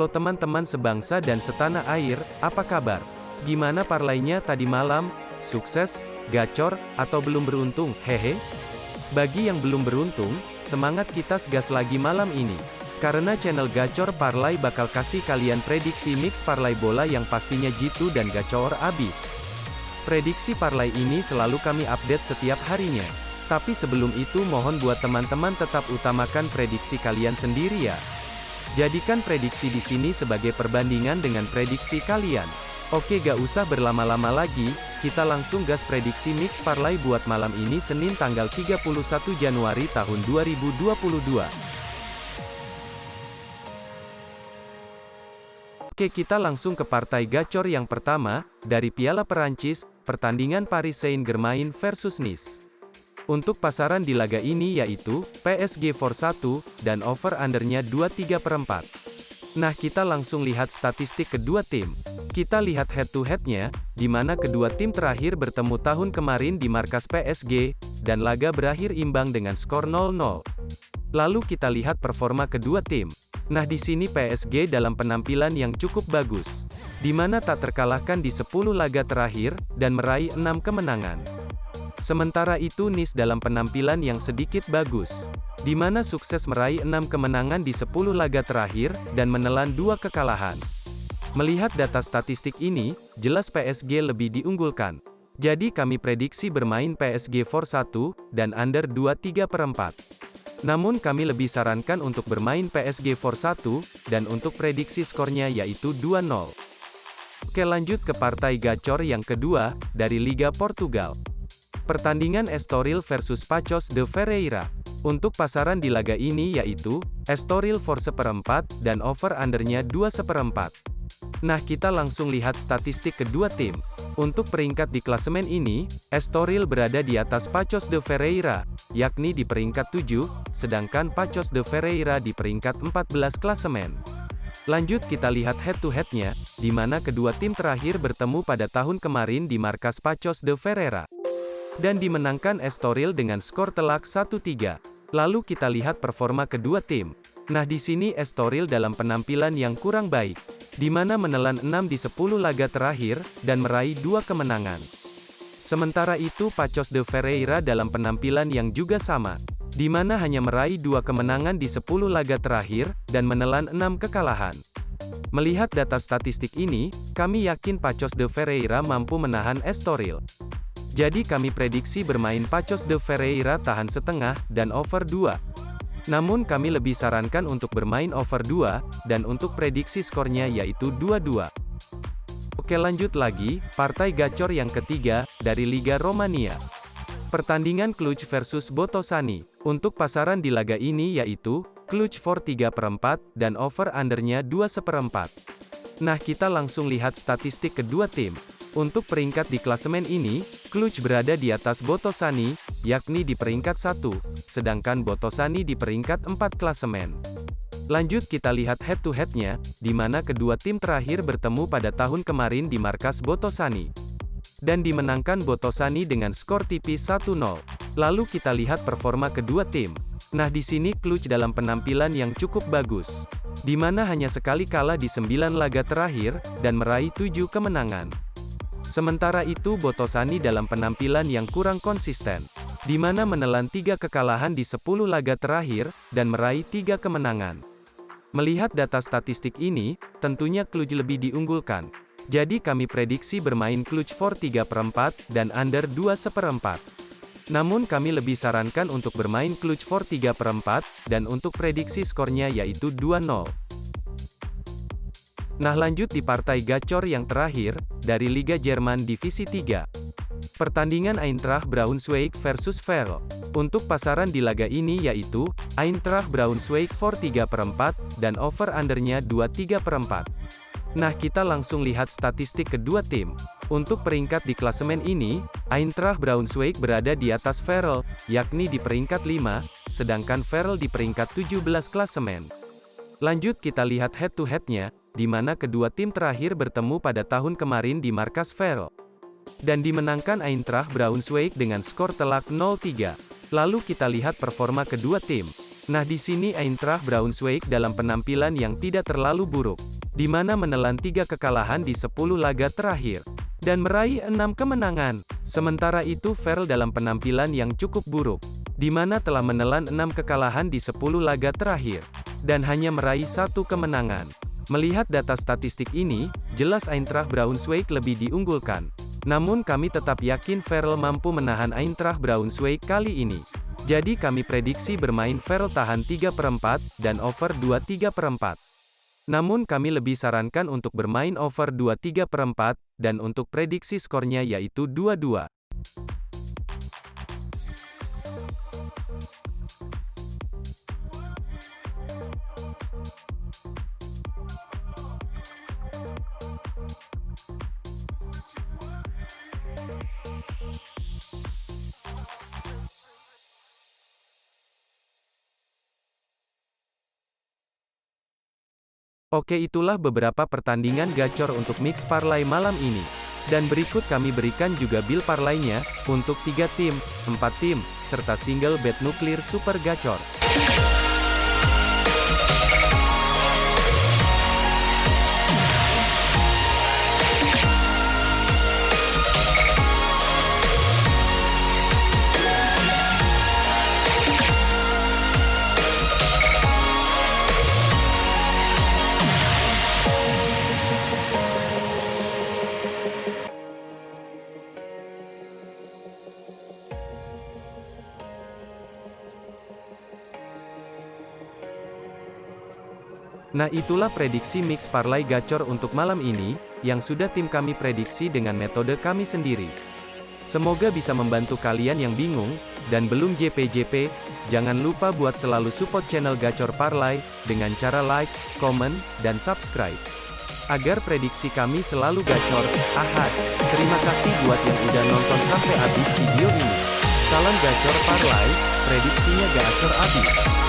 Halo teman-teman sebangsa dan setanah air, apa kabar? Gimana parlaynya tadi malam? Sukses, gacor, atau belum beruntung? Hehe. Bagi yang belum beruntung, semangat kita gas lagi malam ini. Karena channel Gacor Parlay bakal kasih kalian prediksi mix parlay bola yang pastinya jitu dan gacor abis. Prediksi parlay ini selalu kami update setiap harinya. Tapi sebelum itu mohon buat teman-teman tetap utamakan prediksi kalian sendiri ya. Jadikan prediksi di sini sebagai perbandingan dengan prediksi kalian. Oke, gak usah berlama-lama lagi, kita langsung gas prediksi mix parlay buat malam ini Senin tanggal 31 Januari tahun 2022. Oke, kita langsung ke partai gacor yang pertama, dari Piala Perancis, pertandingan Paris Saint-Germain versus Nice. Untuk pasaran di laga ini yaitu, PSG for 1, dan over-undernya 23/4. Nah, kita langsung lihat statistik kedua tim. Kita lihat head-to-headnya, di mana kedua tim terakhir bertemu tahun kemarin di markas PSG, dan laga berakhir imbang dengan skor 0-0. Lalu kita lihat performa kedua tim. Nah, di sini PSG dalam penampilan yang cukup bagus, di mana tak terkalahkan di 10 laga terakhir, dan meraih 6 kemenangan. Sementara itu Nice dalam penampilan yang sedikit bagus, di mana sukses meraih 6 kemenangan di 10 laga terakhir, dan menelan 2 kekalahan. Melihat data statistik ini, jelas PSG lebih diunggulkan. Jadi kami prediksi bermain PSG for 1, dan under 23/4. Namun kami lebih sarankan untuk bermain PSG for 1, dan untuk prediksi skornya yaitu 2-0. Oke, lanjut ke partai gacor yang kedua, dari Liga Portugal. Pertandingan Estoril versus Paços de Ferreira. Untuk pasaran di laga ini yaitu, Estoril for 1/4, dan over-undernya 2/4. Nah, kita langsung lihat statistik kedua tim. Untuk peringkat di klasemen ini, Estoril berada di atas Paços de Ferreira, yakni di peringkat 7, sedangkan Paços de Ferreira di peringkat 14 klasemen. Lanjut kita lihat head-to-headnya, di mana kedua tim terakhir bertemu pada tahun kemarin di markas Paços de Ferreira, dan dimenangkan Estoril dengan skor telak 1-3. Lalu kita lihat performa kedua tim. Nah, di sini Estoril dalam penampilan yang kurang baik, di mana menelan 6 di 10 laga terakhir, dan meraih 2 kemenangan. Sementara itu Paços de Ferreira dalam penampilan yang juga sama, di mana hanya meraih 2 kemenangan di 10 laga terakhir, dan menelan 6 kekalahan. Melihat data statistik ini, kami yakin Paços de Ferreira mampu menahan Estoril. Jadi kami prediksi bermain Paços de Ferreira tahan setengah, dan over 2. Namun kami lebih sarankan untuk bermain over 2, dan untuk prediksi skornya yaitu 2-2. Oke, lanjut lagi, partai gacor yang ketiga, dari Liga Romania. Pertandingan Cluj versus Botoşani. Untuk pasaran di laga ini yaitu, Cluj for 3/4, dan over-undernya 2/4. Nah, kita langsung lihat statistik kedua tim. Untuk peringkat di klasemen ini, Cluj berada di atas Botoşani, yakni di peringkat 1, sedangkan Botoşani di peringkat 4 klasemen. Lanjut kita lihat head-to-headnya, di mana kedua tim terakhir bertemu pada tahun kemarin di markas Botoşani, dan dimenangkan Botoşani dengan skor tipis 1-0. Lalu kita lihat performa kedua tim. Nah, di sini Cluj dalam penampilan yang cukup bagus, di mana hanya sekali kalah di 9 laga terakhir, dan meraih 7 kemenangan. Sementara itu Botoşani dalam penampilan yang kurang konsisten, di mana menelan 3 kekalahan di 10 laga terakhir, dan meraih 3 kemenangan. Melihat data statistik ini, tentunya Cluj lebih diunggulkan. Jadi kami prediksi bermain Cluj for 3/4, dan under 2/4. Namun kami lebih sarankan untuk bermain Cluj for 3/4, dan untuk prediksi skornya yaitu 2-0. Nah, lanjut di partai gacor yang terakhir, dari Liga Jerman Divisi 3. Pertandingan Eintracht Braunschweig versus Verl. Untuk pasaran di laga ini yaitu, Eintracht Braunschweig for 3/4, dan over-undernya 23/4. Nah, kita langsung lihat statistik kedua tim. Untuk peringkat di klasemen ini, Eintracht Braunschweig berada di atas Verl, yakni di peringkat 5, sedangkan Verl di peringkat 17 klasemen. Lanjut kita lihat head-to-headnya, di mana kedua tim terakhir bertemu pada tahun kemarin di markas Verl, dan dimenangkan Eintracht Braunschweig dengan skor telak 0-3. Lalu kita lihat performa kedua tim. Nah, di sini Eintracht Braunschweig dalam penampilan yang tidak terlalu buruk, di mana menelan 3 kekalahan di 10 laga terakhir, dan meraih 6 kemenangan. Sementara itu Verl dalam penampilan yang cukup buruk, di mana telah menelan 6 kekalahan di 10 laga terakhir, dan hanya meraih 1 kemenangan. Melihat data statistik ini, jelas Eintracht Braunschweig lebih diunggulkan. Namun kami tetap yakin Verl mampu menahan Eintracht Braunschweig kali ini. Jadi kami prediksi bermain Verl tahan 3/4, dan over 2/3. Namun kami lebih sarankan untuk bermain over 2/3, dan untuk prediksi skornya yaitu 2-2. Oke, itulah beberapa pertandingan gacor untuk mix parlay malam ini. Dan berikut kami berikan juga bill parlaynya, untuk 3 tim, 4 tim, serta single bet nuklir super gacor. Nah, itulah prediksi mix parlay gacor untuk malam ini, yang sudah tim kami prediksi dengan metode kami sendiri. Semoga bisa membantu kalian yang bingung, dan belum JP, jangan lupa buat selalu support channel Gacor Parlay, dengan cara like, komen, dan subscribe. Agar prediksi kami selalu gacor, ahad. Terima kasih buat yang udah nonton sampai habis video ini. Salam Gacor Parlay, prediksinya gacor abis.